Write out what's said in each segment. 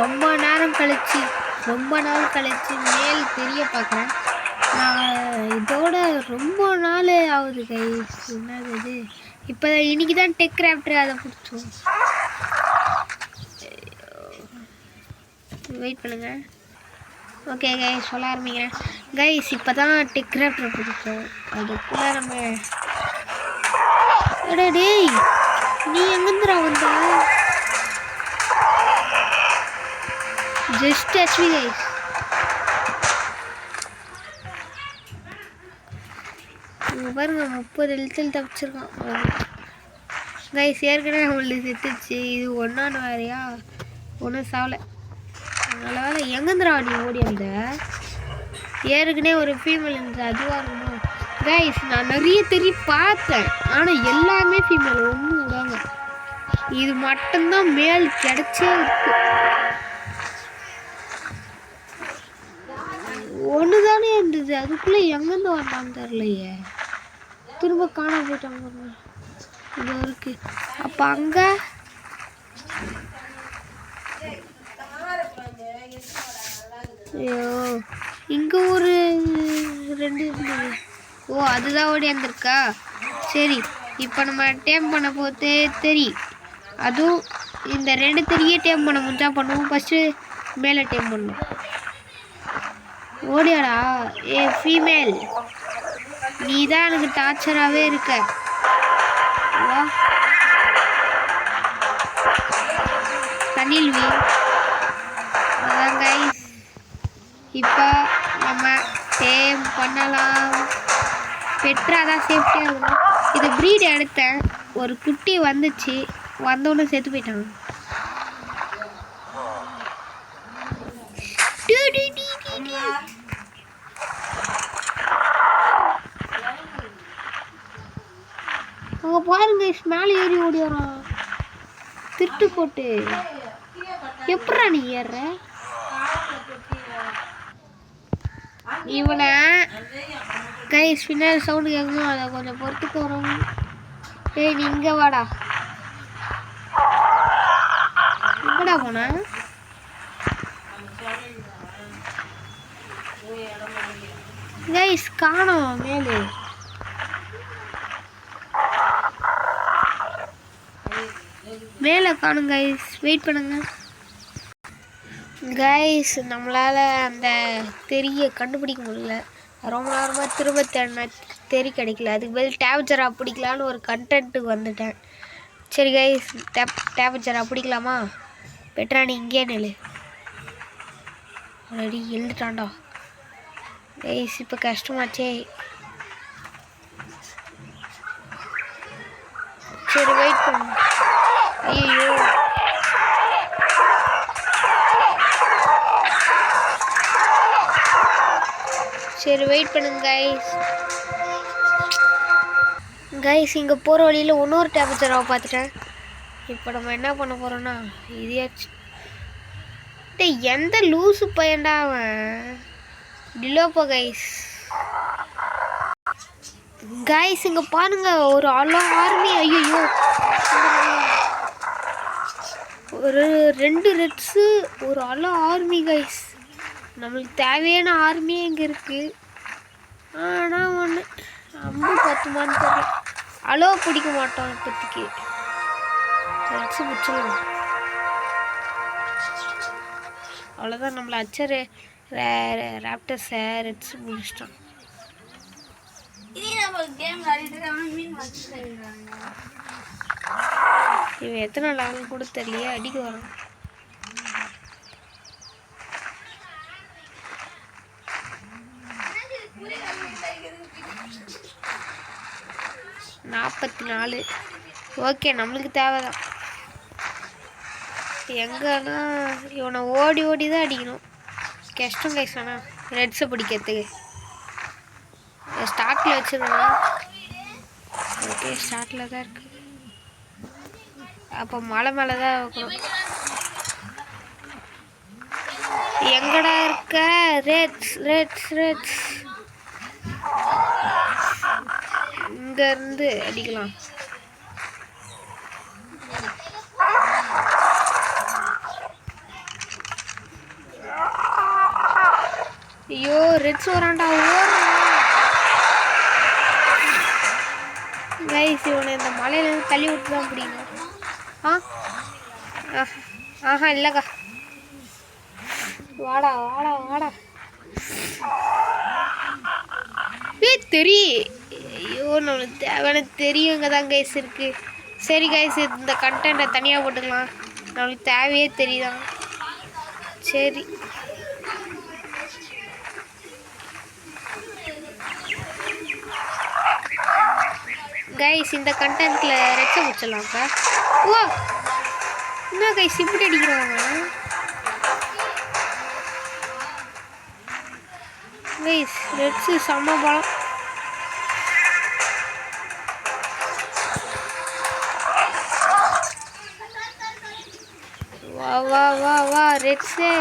ரொம்ப நேரம் கழிச்சு ரொம்ப நாள் கழிச்சு மேல் தெரிய பார்க்குறேன். நான் இதோட ரொம்ப நாள் ஆகுது கைஸ். என்னது இது? இப்போ இன்னைக்கு தான் டெக் கிராஃப்டர் அதை பிடிச்சோம். வெயிட் பண்ணுங்க. ஓகே கைஸ், சொல்ல ஆரம்பிக்கிறேன். கைஸ் இப்போ தான் டெக் கிராஃப்டர் பிடிச்சோம். அதுக்குள்ளே நம்ம டேய் நீ எங்கேருந்துடா வந்த? Just HP guys. பாருங்க 30 எழுத்தில் தப்பிச்சிருக்கான் கைஸ். ஏற்கனவே அவங்களுக்கு செத்துச்சு. இது ஒன்றான வேறையா ஒன்றும் சாவலை. அதனால எங்கேருந்துடா நீ ஓடி வந்த? ஏற்கனவே ஒரு ஃபீமேல் இருந்துச்சு, அதுவாக இருக்கணும் கைஸ். நான் நிறைய பார்த்தேன், ஆனால் எல்லாமே ஃபீமேல், ஒன்றும் விடாங்க. இது மட்டும்தான் மேல் கிடைச்சே இருக்கு. ஒன்று தானே இருந்தது, அதுக்குள்ளே எங்கேருந்து வந்தான்னு தெரிலையே. திரும்ப காண போயிட்டாங்க. இது இருக்கு. அப்போ அங்கே ஐயோ இங்கே ஒரு 2 இருந்தது. ஓ அதுதான் ஓடி வந்திருக்கா. சரி இப்போ நம்ம டேம் பண்ண போது தெரியும். அதுவும் இந்த 2 தெரியே டேம் பண்ண முடிஞ்சா பண்ணுவோம். ஃபஸ்ட்டு மேலே டேம் பண்ணணும். ஓடியாடா ஏ ஃபீமேல், நீ தான் எனக்கு டார்ச்சராகவே இருக்க. வா தனில்வி. அதான் கைஸ் இப்போ நம்ம டேம் பண்ணலாம். பெட்ராதான் சேஃப்டியாக இருக்கும். இது ப்ரீட் எடுத்தேன், ஒரு குட்டி வந்துச்சு, வந்தோடனே செத்து போயிட்டாங்க. அங்கே பாருங்க மேலே ஏறி ஓடி வரான் திருட்டு போட்டு. எப்படா நீ ஏறுற? இவனை கைஸ் பின்னாடி சவுண்டு கேட்கணும், அதை கொஞ்சம் பொறுத்துக்கு வரும். ஏய் நீ இங்கே வாடா. எங்கடா போன? கைஸ் காணோம் மேலே. மேலே காணும் கைஸ். வெயிட் பண்ணுங்க கைஸ். நம்மளால் அந்த தெரிய கண்டுபிடிக்க முடியல. ரொம்ப நேரமாக திரும்ப தெரி கிடைக்கல. அதுக்கு பதில் டேப்ஜரா பிடிக்கலான்னு ஒரு கண்டென்ட்டுக்கு வந்துட்டேன். சரி கைஸ் டேப்ஜரா பிடிக்கலாமா? பெட்ரா நீ இங்கே நில்லு. ஆல்ரெடி எழுந்துட்டான்டா கைஸ். இப்போ கஷ்டமாச்சே. சரி வெயிட் பண்ணு. ஐயோ சரி வெயிட் பண்ணுங்க கைஸ். கைஸ் இங்கே போகிற வழியில் இன்னொரு டேப்ஜராவை பார்த்துட்டேன். இப்போ நம்ம என்ன பண்ண போகிறோன்னா இதையாச்சும் எந்த லூஸு பையன்டா அவன் டிலோப்போ கைஸ். கைஸ் இங்கே பாருங்க ஒரு ஆர்மி. ஐயோ ஒரு 2 ரெட்ஸு ஒரு ஆர்மி கைஸ். நம்மளுக்கு தேவையான ஆர்மியே இங்கே இருக்குது. ஆனால் ஒன்று அம்பு 10 மான்னு தெரியல. அலோ பிடிக்க மாட்டோம் இப்போதைக்கு. ரெட்ஸு பிடிச்சிடலாம். அவ்வளோதான் நம்மளை அச்சர் ராப்டர்ஸை ரெட்ஸு முடிச்சிட்டோம். இவன் எத்தனை லெவல் கூட தெரியலையே, அடிக்க வரோம். $44. ஓகே நம்மளுக்கு தேவைதான். எங்கன்னா இவனை ஓடி ஓடி தான் அடிக்கணும். கஷ்டம் கைஸ். ஆனால் ரெட்ஸை பிடிக்கிறதுக்கு ஸ்டார்ட்டில் வச்சுருக்கேன். ஓகே ஸ்டார்ட்டில் தான் இருக்குது. அப்போ மலை மேலே தான் வைக்கணும். எங்கடா இருக்க? ரெட்ஸ் ரெட்ஸ் ரெட்ஸ் இங்கேருந்து அடிக்கலாம். ரெட்ஸ் வரான்டா கைஸ் இவனை இந்த மலையிலேருந்து தள்ளி விட்டு தான் பிடிக்கணும். ஆஹா இல்லைக்கா, வாடா வாடா வாடா. தெரியும். ஐயோ நம்மளுக்கு தேவையான தெரியுங்க தான் கைஸ் இருக்கு. சரி கைஸ் இந்த கண்டென்ட்டை தனியாக போட்டுக்கலாம், நம்மளுக்கு தேவையே தெரியுதான். சரி கைஸ் இந்த கண்டென்ட்டில் ரெச்ச முடிச்சிடலாம்ப்பா. ஓ என்ன கைஸ் இப்படி அடிக்கிறாங்க கைஸ். ரெட்ஸு செம்ம பலம். வா வா வா வா ரெட்ஸே.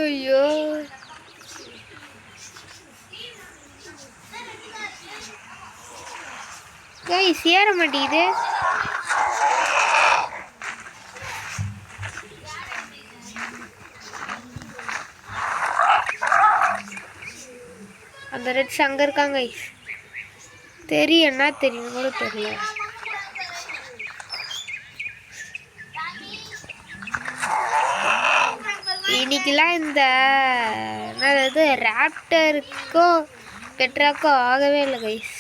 ஐயோ கைஸ் ஏற மாட்டேங்குது. அந்த ரெட்ஸ் அங்கே இருக்காங்க கைஸ். தெரியும் என்ன தெரியும் கூட தெரியல. இன்னைக்கெல்லாம் இந்த என்னது ராப்டருக்கோ பெட்ராக்கோ ஆகவே இல்லை கைஸ்.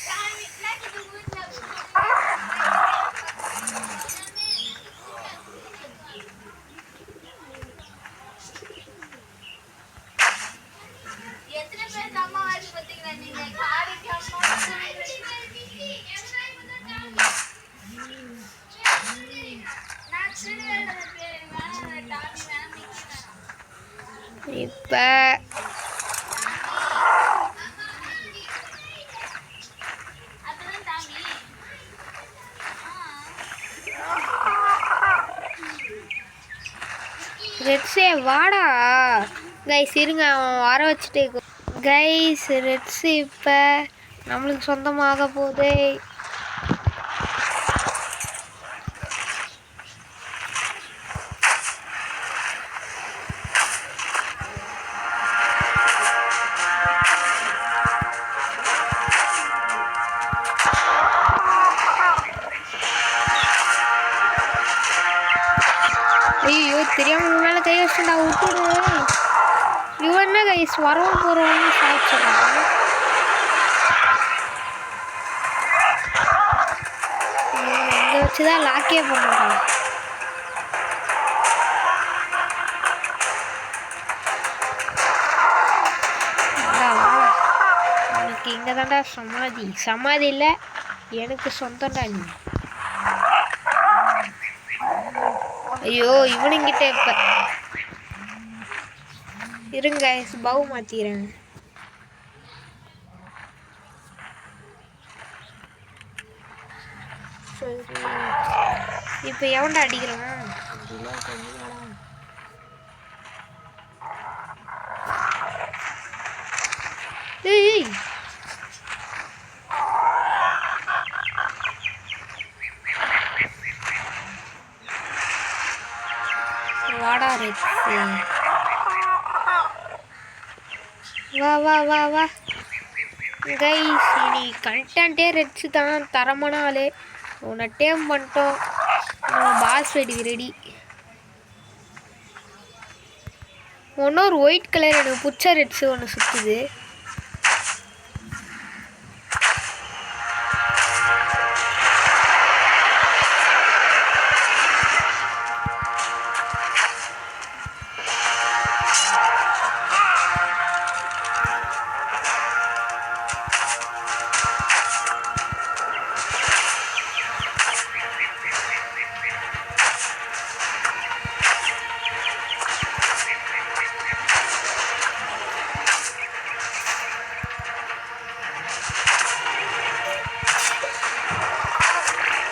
இப்போ ரெட்ஸே வாடா கைஸ். இருங்க அவன் வர வச்சுட்டு கைஸ். ரெட்ஸு இப்போ நம்மளுக்கு சொந்தமாக போகுது. ஐயோ தெரியாமல் மேலே கை வச்சுட்டா விட்டுடு. இவன் என்ன கைஸ் வரவும் போகிறவன்னு சாப்பிட்றான். இங்கே வச்சு தான் லாக்கே பண்ணுறான். எனக்கு இங்கே தான்டா சமாதி. சமாதி இல்லை எனக்கு சொந்தம்டா நீ. ஐயோ இவனுங்கிட்ட இப்போ இருங்க பவு மாற்றிக்கிறேன். சரி இப்போ எவன்டா அடிக்கிறான்? ஏய் வாடா ரெட்ஸு. வா வா வா வா கைஸ். இனி கண்டென்ட்டே ரெட்ஸு தான். தரமான ஆளு. உன்னை டேம் பண்ணிட்டோம். பாஸ் வெடி ரெடி. ஒன்னொரு ஒயிட் கலர் எனக்கு பிடிச்ச ரெட்ஸு ஒன்று சுற்றுது.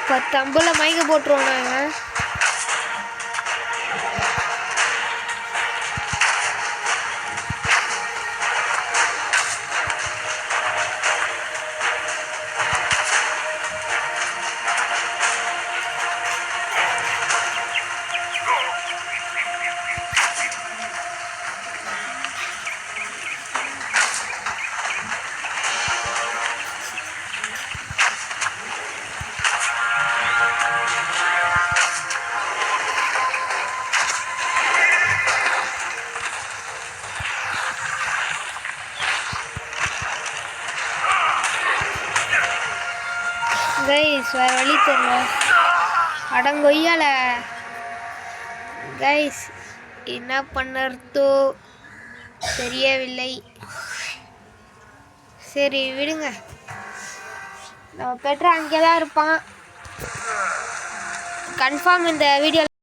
இப்போ தம்பில் மயக்க போட்டுருவோம் நாங்கள். கைஸ் வேறு வழி தெரியல. அடங்கொய்யால கைஸ் என்ன பண்ணறதோ தெரியவில்லை. சரி விடுங்க, நம்ம பெட்ரா அங்கே தான் இருப்பான் கன்ஃபார்ம். இந்த வீடியோ